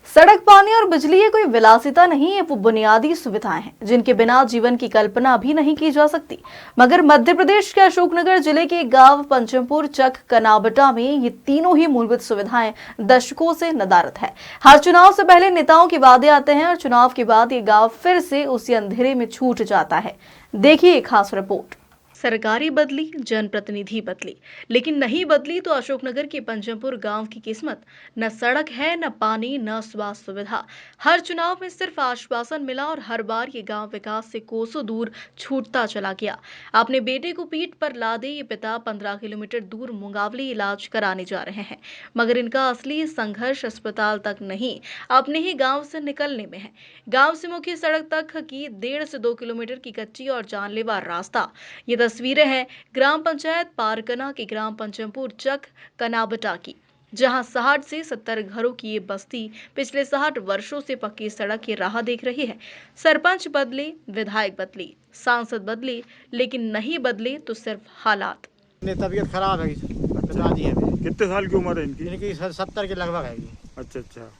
सड़क, पानी और बिजली ये कोई विलासिता नहीं है, वो बुनियादी सुविधाएं हैं जिनके बिना जीवन की कल्पना भी नहीं की जा सकती। मगर मध्य प्रदेश के अशोकनगर जिले के गांव पंचमपुर चक कनाबटा में ये तीनों ही मूलभूत सुविधाएं दशकों से नदारद है। हर चुनाव से पहले नेताओं के वादे आते हैं और चुनाव के बाद ये गाँव फिर से उसी अंधेरे में छूट जाता है। देखिए खास रिपोर्ट। सरकारी बदली, जनप्रतिनिधि बदली, लेकिन नहीं बदली तो अशोकनगर के पंचमपुर गांव की किस्मत। न सड़क है, न पानी, न स्वास्थ्य सुविधा। हर चुनाव में सिर्फ आश्वासन मिला और हर बार ये गांव विकास से कोसों दूर छूटता चला गया। अपने बेटे को पीठ पर लादे ये पिता 15 किलोमीटर दूर मुंगावली इलाज कराने जा रहे हैं, मगर इनका असली संघर्ष अस्पताल तक नहीं, अपने ही गाँव से निकलने में है। गाँव से मुख्य सड़क तक की 1.5 से 2 किलोमीटर की कच्ची और जानलेवा रास्ता। ये तस्वीरें हैं ग्राम पंचायत पारकना के ग्राम पंचमपुर चक कनाबटा की, जहां 60 से 70 घरों की ये बस्ती पिछले 60 वर्षों से पक्की सड़क की राह देख रही है। सरपंच बदले, विधायक बदले, सांसद बदले, लेकिन नहीं बदले तो सिर्फ हालात। तबीयत खराब है, बता दी है। कितने साल की उम्र है इनकी? इनकी 70 के लगभग है। अच्छा।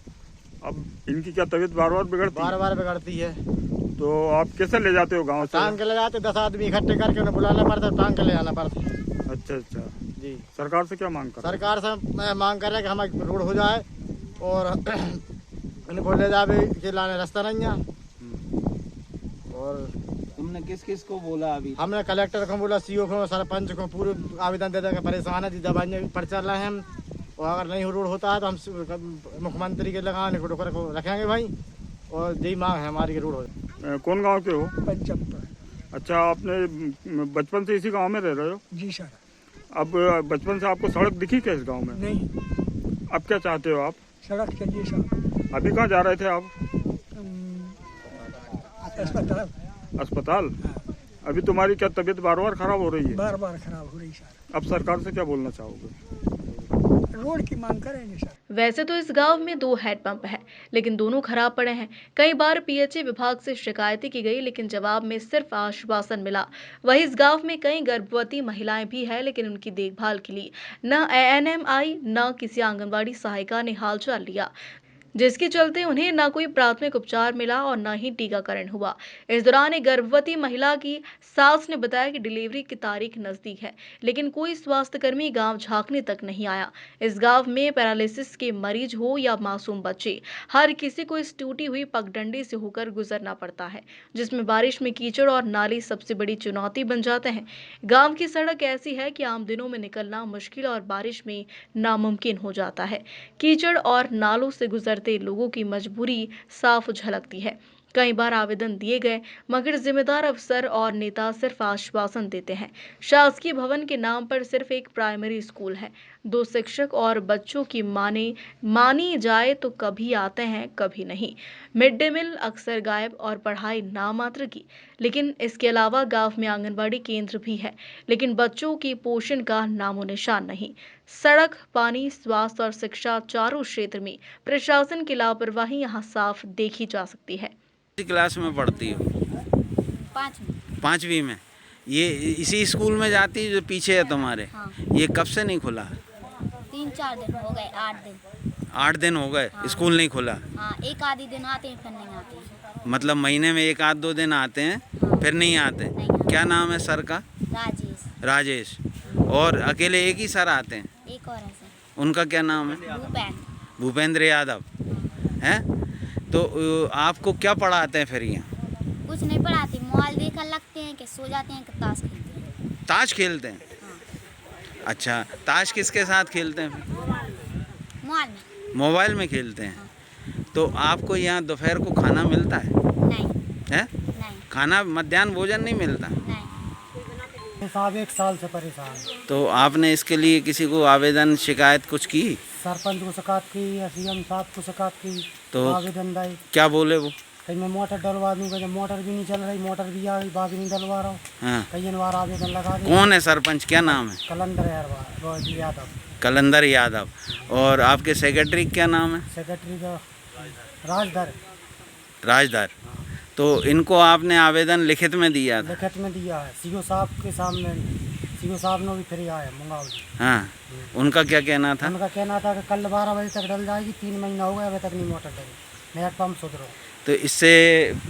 अब इनकी क्या तबीयत बार बार बिगड़ती है? बार बिगड़ती है। तो आप कैसे ले जाते हो गांव से? टांग के ले जाते, 10 आदमी इकट्ठे करके उन्हें बुलाना पड़ता है, टांग के ले जाना पड़ता है। अच्छा जी। सरकार से क्या मांग कर? सरकार से मांग कर रहे हैं कि हमारी रोड हो जाए और इनको ले जावे के लाने रास्ता नहीं है। और तुमने किस को बोला? अभी हमने कलेक्टर को बोला, सीओ को, सरपंच को पूरे आवेदन दे देकर परेशान है। दवाइयाँ पर चल रहे हैं हम, और अगर नहीं रोड होता है तो हम मुख्यमंत्री के लगाने को रखेंगे भाई, और यही मांग है हमारी रोड हो जाए। कौन गांव के हो? पंचमपुर। अच्छा, आपने बचपन से इसी गांव में रह रहे हो? जी सर। अब बचपन से आपको सड़क दिखी क्या इस गांव में? नहीं, अब क्या चाहते हो आप? सड़क चाहिए सर। अभी कहाँ जा रहे थे आप? अस्पताल। अस्पताल? अभी तुम्हारी क्या तबीयत बार बार खराब हो रही है? बार खराब हो रही सर। अब सरकार से क्या बोलना चाहोगे? रोड की मांग करेंगे सर। वैसे तो इस गांव में 2 हैंडपंप है, लेकिन दोनों खराब पड़े हैं। कई बार पीएचई विभाग से शिकायतें की गई, लेकिन जवाब में सिर्फ आश्वासन मिला। वहीं इस गांव में कई गर्भवती महिलाएं भी हैं, लेकिन उनकी देखभाल के लिए न एएनएम आई, न किसी आंगनबाड़ी सहायिका ने हालचाल लिया, जिसके चलते उन्हें न कोई प्राथमिक उपचार मिला और न ही टीकाकरण हुआ। इस दौरान एक गर्भवती महिला की सास ने बताया कि डिलीवरी की तारीख नजदीक है, लेकिन कोई स्वास्थ्यकर्मी गांव झांकने तक नहीं आया। इस गांव में पैरालिसिस के मरीज हो या मासूम बच्चे, हर किसी को इस टूटी हुई पगडंडी से होकर गुजरना पड़ता है, जिसमें बारिश में कीचड़ और नाली सबसे बड़ी चुनौती बन जाते हैं। गाँव की सड़क ऐसी है कि आम दिनों में निकलना मुश्किल और बारिश में नामुमकिन हो जाता है। कीचड़ और नालों से गुजरते लोगों की मजबूरी साफ झलकती है। कई बार आवेदन दिए गए, मगर जिम्मेदार अफसर और नेता सिर्फ आश्वासन देते हैं। शासकीय भवन के नाम पर सिर्फ एक प्राइमरी स्कूल है, 2 शिक्षक और बच्चों की मानी जाए तो कभी आते हैं कभी नहीं। मिड डे मील अक्सर गायब और पढ़ाई नामात्र की। लेकिन इसके अलावा गांव में आंगनबाड़ी केंद्र भी है, लेकिन बच्चों की पोषण का नामो निशान नहीं। सड़क, पानी, स्वास्थ्य और शिक्षा चारों क्षेत्र में प्रशासन की लापरवाही यहाँ साफ देखी जा सकती है। क्लास में पढ़ती हो? 5वीं में। ये इसी स्कूल में जाती है जो पीछे है तुम्हारे? हाँ। ये कब से नहीं खुला? 3-4 दिन हो गए, 8 दिन। 8 दिन हो गए? हाँ। स्कूल नहीं खुला? हाँ, एक आधी दिन आते हैं फिर नहीं आते। मतलब महीने में 1-2 दिन आते हैं? हाँ। फिर नहीं आते? नहीं आते। क्या नाम है सर का? राजेश। और अकेले एक ही सर आते हैं? एक और है सर। उनका क्या नाम है? भूपेंद्र यादव है। तो आपको क्या पढ़ाते हैं फिर यहाँ? कुछ नहीं पढ़ाते, मोबाइल देखकर लगते हैं कि सो जाते हैं कि ताश खेलते हैं। ताश खेलते हैं? हाँ। अच्छा, ताश किसके साथ खेलते हैं फिर? मोबाइल में। मोबाइल में खेलते हैं। हाँ। तो आपको यहाँ दोपहर को खाना मिलता है? नहीं। है? नहीं। खाना, मध्याह्न भोजन नहीं मिलता? नहीं। साहब 1 साल से परेशान। तो आपने इसके लिए किसी को आवेदन, शिकायत कुछ की? सरपंच को शिकायत की, सीएम साहब को शिकायत की, तो आवेदन दी। क्या बोले वो? कहीं मैं मोटर डलवा दूंगा, जब मोटर भी नहीं चल रही, मोटर भी आ गई, बाकी नहीं डलवा रहा हूँ। हाँ। कई बार आवेदन लगा दी। कौन है सरपंच, क्या नाम है? कलंदर यादव। कलंदर यादव। और आपके सेक्रेटरी क्या नाम है? सेक्रेटरी का राजधर। राजधर। तो इनको आपने आवेदन लिखित में दिया था? लिखित में दिया है, सीओ साहब के सामने सीओ साहब ने भी फिर आए मुंगाव जी। हाँ, उनका क्या कहना था? उनका कहना था कि कल 12 बजे तक डल जाएगी, 3 महीना हो गया अभी तक नहीं मोटर डली, हैंडपम्प सुधरो। तो इससे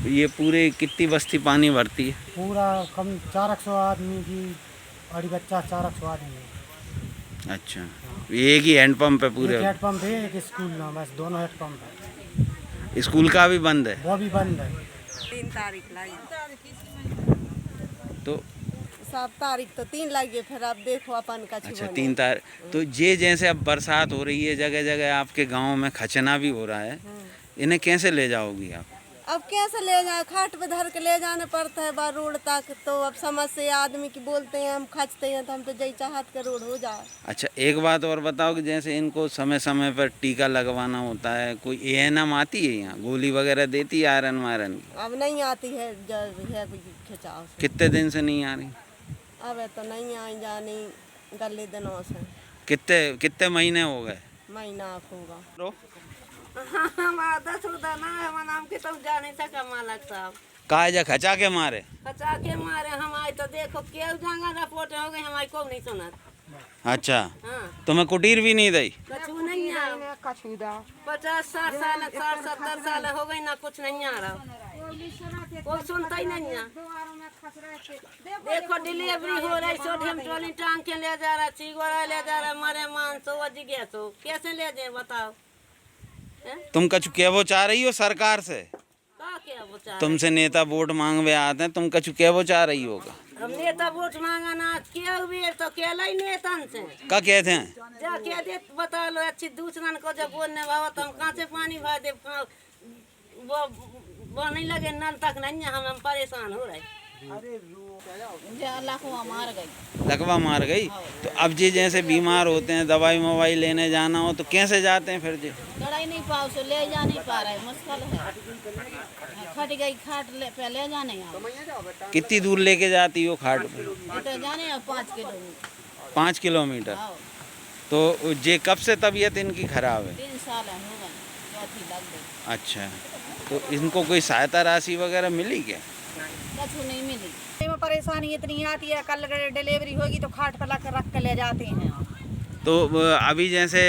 ये पूरे कितनी बस्ती पानी भरती है? पूरा कम 400 आदमी की बड़ी बच्चा 400 आदमी है। अच्छा, एक ही हैंडपम्प है पूरे? एक हैंडपम्प है, एक स्कूल में, बस दोनों हैंडपम्प है। स्कूल का भी बंद है? वो भी बंद है। 3 तारीख लाई तो 7 तारीख तो 3 लगे, फिर आप देखो अपन का। अच्छा, 3 तारीख। तो ये जैसे अब बरसात हो रही है, जगह जगह आपके गांव में खचना भी हो रहा है, इन्हें कैसे ले जाओगी आप? अब कैसे ले जाए, खाट पे धर के ले जाना पड़ता है बार रोड तक। तो अब समझ से आदमी की बोलते हैं हम खचते हैं, तो हम तो जय चाहत के रोड हो जाए। अच्छा, एक बात और बताओ कि जैसे इनको समय समय पर टीका लगवाना होता है, कोई एएनएम आती है यहाँ, गोली वगैरह देती है आयरन वायरन की? अब नहीं आती है, जब है खिंचाव से। कितने दिन से नहीं आ रही? अब तो नहीं आई जानी गले दिनों से। कितने महीने हो गए? महीना होगा। रो? हमारा 10 रुपया है, हम नाम के तो जा नहीं सका मालक साहब। काहे खचा के मारे? खचा के मारे हम आए तो देखो क्यों जांगा रिपोर्ट हो गई, हमारी को नहीं सुना। अच्छा, हाँ, तुम्हें कुटीर भी नहीं दी? कछु नहीं आ 50-60 साल 60-70 साल हो गई ना, कुछ नहीं आ रहा, कोई सुनता ही नहीं है। देखो डिलीवरी हो रही, सोडियम ट्रोली टांग के ले जा रहा, चिगोरा ले जा रहा, मरे मानसो अजी गैसो, कैसे ले जाए बताओ? तुम कछु कहवो चाह रही हो सरकार से? क्या वो चाह तुमसे नेता वोट मांगवे आते हैं, तुम कछु कहवो चाह रही होगा? हम नेता वोट मांगा ना क्या भी तो केला ही नेतन से क्या कहते हैं? जा कह दे बता लो अच्छी दूसरन को जब बोलने बाबा तो हम कहाँ से पानी भर दे, वो नहीं लगे नल तक नहीं है, हम परेशान हो रहे। लकवा मार गई। तो अब जी जैसे बीमार होते हैं, दवाई मवाई लेने जाना हो तो कैसे जाते हैं फिर जी? दवाई नहीं पाओ सो ले जा नहीं पा रहे, मुश्किल है। खट गई खाट पे ले जाने आप। कितनी दूर लेके जाती हो खाट पे? तो जाने 5 किलोमीटर। 5 किलोमीटर। तो ये कब से तबीयत इनकी खराब है? 3 साल हो गए, चौथी लग गई। अच्छा, तो इनको कोई सहायता राशि वगैरह मिली क्या? कछु नहीं मिली। परेशानी इतनी आती है, कल डिलीवरी होगी तो खाट पर रख के ले जाते हैं। तो अभी जैसे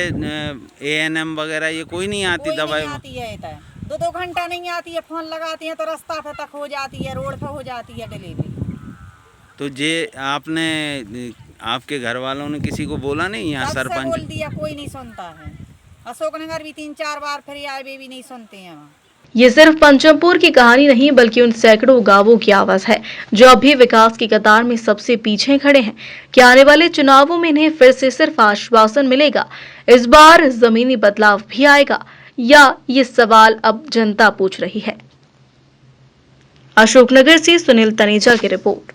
एएनएम वगैरह ये कोई नहीं आती? दवाई नहीं आती है, 2-2 घंटा नहीं आती है, फोन लगाती है तो रास्ता पे तक हो जाती है, रोड पे हो जाती है डिलीवरी। तो ये आपने आपके घर वालों ने किसी को बोला नहीं? यहाँ सरपंच बोल दिया, कोई नहीं सुनता है। अशोकनगर भी 3-4 बार फिर आए, वे भी नहीं सुनते हैं। ये सिर्फ पंचमपुर की कहानी नहीं बल्कि उन सैकड़ों गांवों की आवाज है जो अभी विकास की कतार में सबसे पीछे खड़े हैं। क्या आने वाले चुनावों में इन्हें फिर से सिर्फ आश्वासन मिलेगा? इस बार जमीनी बदलाव भी आएगा या ये सवाल अब जनता पूछ रही है? अशोकनगर से सुनील तनेजा की रिपोर्ट।